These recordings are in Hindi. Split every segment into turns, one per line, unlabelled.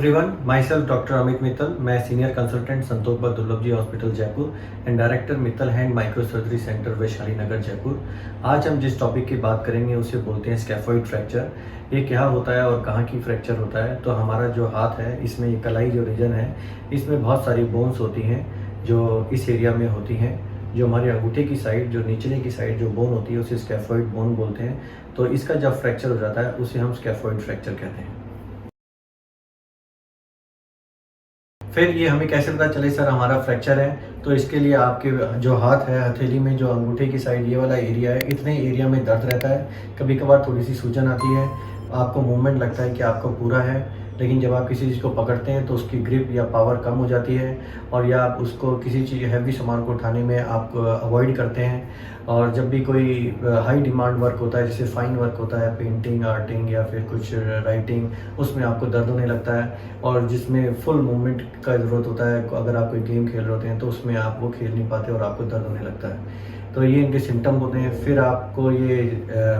Everyone, myself doctor Amit Mittal. मैं senior consultant Santosh Durlabh ji hospital Jaipur and director Mittal hand micro surgery centre Vaishali Nagar Jaipur. आज हम जिस टॉपिक की बात करेंगे उसे बोलते हैं स्कैफोइड फ्रैक्चर। ये क्या होता है और कहाँ की फ्रैक्चर होता है? तो हमारा जो हाथ है इसमें ये कलाई जो रीजन है इसमें बहुत सारी बोन्स होती हैं जो इस एरिया में होती हैं। जो हमारे अंगूठे की साइड, जो निचले की साइड जो बोन होती है उसे स्कैफोइड बोन बोलते हैं। तो इसका जब फ्रैक्चर हो जाता है उसे हम स्कैफोइड फ्रैक्चर कहते हैं। फिर ये हमें कैसे पता चले सर हमारा फ्रैक्चर है? तो इसके लिए आपके जो हाथ है, हथेली में जो अंगूठे की साइड ये वाला एरिया है, इतने एरिया में दर्द रहता है। कभी कभार थोड़ी सी सूजन आती है, आपको मूवमेंट लगता है कि आपका पूरा है, लेकिन जब आप किसी चीज़ को पकड़ते हैं तो उसकी ग्रिप या पावर कम हो जाती है और या आप उसको किसी चीज़ हैवी सामान को उठाने में आप अवॉइड करते हैं। और जब भी कोई हाई डिमांड वर्क होता है, जैसे फाइन वर्क होता है, पेंटिंग, आर्टिंग या फिर कुछ राइटिंग, उसमें आपको दर्द होने लगता है। और जिसमें फुल मूवमेंट का ज़रूरत होता है, अगर आप कोई गेम खेल रहे होते हैं तो उसमें आप वो खेल नहीं पाते और आपको दर्द होने लगता है। तो ये इनके सिम्टम होते हैं। फिर आपको ये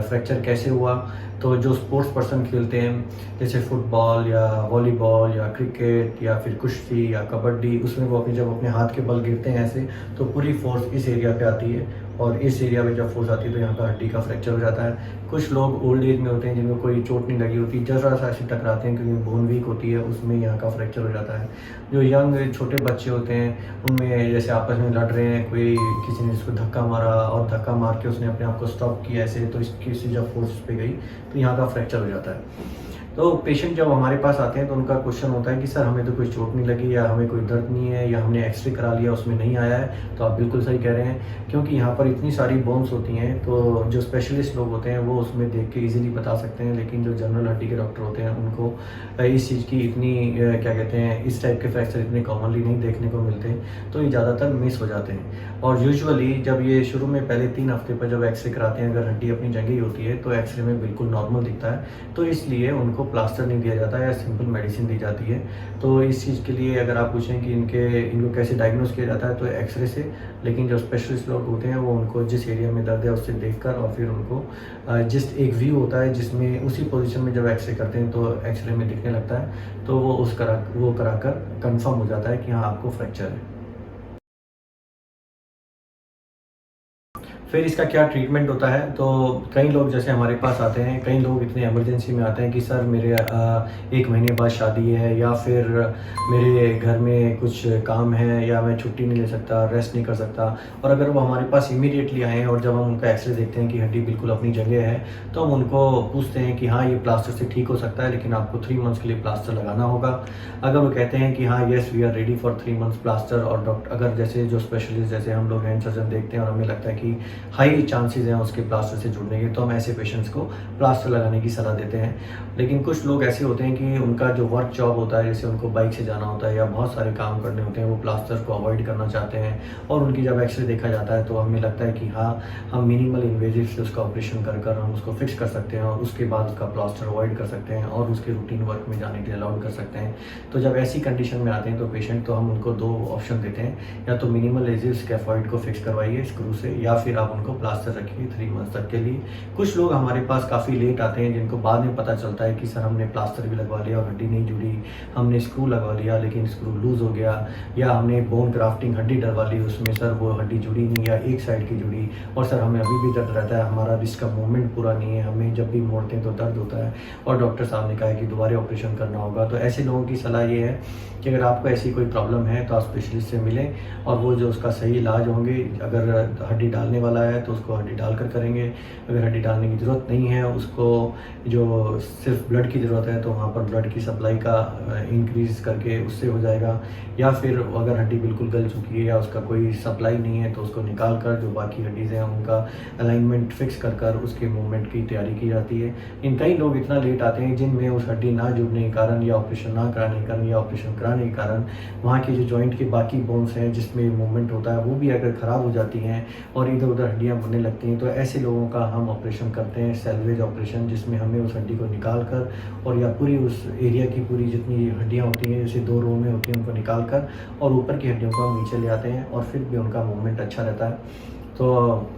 फ्रैक्चर कैसे हुआ? तो जो स्पोर्ट्स पर्सन खेलते हैं जैसे फुटबॉल या वॉलीबॉल या क्रिकेट या फिर कुश्ती या कबड्डी, उसमें वो जब अपने हाथ के बल गिरते हैं ऐसे, तो पूरी फोर्स इस एरिया पे आती है और इस एरिया में जब फोर्स आती है तो यहाँ पर हड्डी का फ्रैक्चर हो जाता है। कुछ लोग ओल्ड एज में होते हैं जिनको कोई चोट नहीं लगी होती, जरा सा ऐसे टकराते हैं क्योंकि बोन वीक होती है, उसमें यहाँ का फ्रैक्चर हो जाता है। जो यंग छोटे बच्चे होते हैं उनमें जैसे आपस में लड़ रहे हैं, कोई किसी ने इसको धक्का मारा और धक्का मार के उसने अपने आप को स्टॉप किया ऐसे, तो इसकी से जब फोर्स पे गई तो यहाँ का फ्रैक्चर हो जाता है। तो पेशेंट जब हमारे पास आते हैं तो उनका क्वेश्चन होता है कि सर हमें तो कोई चोट नहीं लगी या हमें कोई दर्द नहीं है या हमने एक्सरे करा लिया उसमें नहीं आया है। तो आप बिल्कुल सही कह रहे हैं, क्योंकि यहाँ पर इतनी सारी बोन्स होती हैं तो जो स्पेशलिस्ट लोग होते हैं वो उसमें देख के इजीली बता सकते हैं, लेकिन जो जनरल हड्डी के डॉक्टर होते हैं उनको इस चीज़ की इतनी क्या कहते हैं, इस टाइप के फ्रैक्चर इतने कॉमनली नहीं देखने को मिलते, तो ये ज़्यादातर मिस हो जाते हैं। और यूजुअली जब ये शुरू में पहले 3 हफ्ते पर जब एक्सरे कराते हैं, अगर हड्डी अपनी जगह ही होती है तो एक्सरे में बिल्कुल नॉर्मल दिखता है, तो इसलिए उनको प्लास्टर नहीं दिया जाता है या सिंपल मेडिसिन दी जाती है। तो इस चीज़ के लिए अगर आप पूछें कि इनको कैसे डायग्नोस किया जाता है तो एक्सरे से, लेकिन जो स्पेशलिस्ट लोग होते हैं वो उनको जिस एरिया में दर्द है उससे देखकर और फिर उनको जिस एक व्यू होता है जिसमें उसी पोजीशन में जब एक्सरे करते हैं तो एक्सरे में दिखने लगता है, तो वो कराकर कंफर्म हो जाता है कि हाँ आपको फ्रैक्चर है। फिर इसका क्या ट्रीटमेंट होता है? तो कई लोग जैसे हमारे पास आते हैं, कई लोग इतने इमरजेंसी में आते हैं कि सर मेरे 1 महीने बाद शादी है या फिर मेरे घर में कुछ काम है या मैं छुट्टी नहीं ले सकता, रेस्ट नहीं कर सकता। और अगर वो हमारे पास इमीडिएटली आएँ और जब हम उनका एक्सरे देखते हैं कि हड्डी बिल्कुल अपनी जगह है, तो हम उनको पूछते हैं कि हाँ ये प्लास्टर से ठीक हो सकता है, लेकिन आपको 3 मंथ्स के लिए प्लास्टर लगाना होगा। अगर वो कहते हैं कि हाँ yes we are ready for 3 months plaster, और अगर जैसे जो स्पेशलिस्ट जैसे हम लोग हैंड सर्जन देखते हैं और हमें लगता है कि हाई चांसेस हैं उसके प्लास्टर से जुड़ने के, तो हम ऐसे पेशेंट्स को प्लास्टर लगाने की सलाह देते हैं। लेकिन कुछ लोग ऐसे होते हैं कि उनका जो वर्क जॉब होता है, जैसे उनको बाइक से जाना होता है या बहुत सारे काम करने होते हैं, वो प्लास्टर को अवॉइड करना चाहते हैं और उनकी जब एक्सरे देखा जाता है तो हमें लगता है कि हाँ हम मिनिमल इन्वेजिव से उसका ऑपरेशन कर हम उसको फिक्स कर सकते हैं और उसके बाद उसका प्लास्टर अवॉइड कर सकते हैं और उसके रूटीन वर्क में जाने के लिए अलाउड कर सकते हैं। तो जब ऐसी कंडीशन में आते हैं तो पेशेंट, तो हम उनको 2 ऑप्शन देते हैं, या तो मिनिमल इन्वेजिव स्कैफोइड को फिक्स करवाइए स्क्रू से, या फिर आप उनको प्लास्टर रखिए 3 मंथ्स तक के लिए। कुछ लोग हमारे पास काफ़ी लेट आते हैं जिनको बाद में पता चलता है कि सर हमने प्लास्टर भी लगवा लिया और हड्डी नहीं जुड़ी, हमने स्क्रू लगवा लिया लेकिन स्क्रू लूज़ हो गया, या हमने बोन ग्राफ्टिंग हड्डी डलवा ली उसमें सर वो हड्डी जुड़ी नहीं या एक साइड की जुड़ी, और सर हमें अभी भी दर्द रहता है, हमारा रिस्क का मूवमेंट पूरा नहीं है, हमें जब भी मोड़ते हैं तो दर्द होता है और डॉक्टर साहब ने कहा है कि दोबारा ऑपरेशन करना होगा। तो ऐसे लोगों की सलाह ये है कि अगर आपको ऐसी कोई प्रॉब्लम है तो आप स्पेशलिस्ट से मिलें और वो जो उसका सही इलाज होंगे। अगर हड्डी डालने वाला है तो उसको हड्डी डालकर करेंगे, अगर हड्डी डालने की ज़रूरत नहीं है, उसको जो सिर्फ ब्लड की ज़रूरत है तो वहाँ पर ब्लड की सप्लाई का इंक्रीज़ करके उससे हो जाएगा, या फिर अगर हड्डी बिल्कुल गल चुकी है या उसका कोई सप्लाई नहीं है तो उसको निकाल कर जो बाकी हड्डीज़ हैं उनका अलाइनमेंट फिक्स कर उसके मूवमेंट की तैयारी की जाती है। इन कई लोग इतना लेट आते हैं जिनमें उस हड्डी ना जुड़ने के कारण या ऑपरेशन ना कराने के कारण या ऑपरेशन कराने के कारण वहाँ की जो जॉइंट की बाकी बोन्स हैं जिसमें मूवमेंट होता है वो भी अगर ख़राब हो जाती हैं और इधर उधर हड्डियाँ बनने लगती हैं, तो ऐसे लोगों का हम ऑपरेशन करते हैं सैल्वेज ऑपरेशन, जिसमें हमें उस हड्डी को निकाल कर और या पूरी उस एरिया की पूरी जितनी हड्डियाँ होती हैं जैसे 2 रो में होती हैं उनको निकाल कर और ऊपर की हड्डियों को हम नीचे ले आते हैं और फिर भी उनका मूवमेंट अच्छा रहता है। तो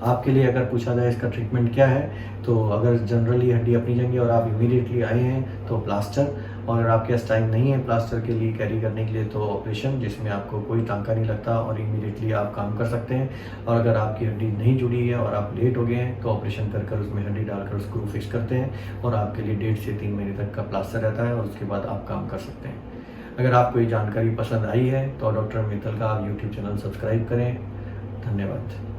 आपके लिए अगर पूछा जाए इसका ट्रीटमेंट क्या है, तो अगर जनरली हड्डी अपनी जगह और आप इमीडिएटली आए हैं तो प्लास्टर, और अगर आपके पास टाइम नहीं है प्लास्टर के लिए कैरी करने के लिए तो ऑपरेशन जिसमें आपको कोई टांका नहीं लगता और इमीडिएटली आप काम कर सकते हैं। और अगर आपकी हड्डी नहीं जुड़ी है और आप लेट हो गए हैं तो ऑपरेशन कर उसमें हड्डी डालकर स्क्रू फिक्स करते हैं और आपके लिए 1.5 से 3 महीने तक का प्लास्टर रहता है और उसके बाद आप काम कर सकते हैं। अगर आपको ये जानकारी पसंद आई है तो डॉक्टर मित्तल का आप यूट्यूब चैनल सब्सक्राइब करें। धन्यवाद।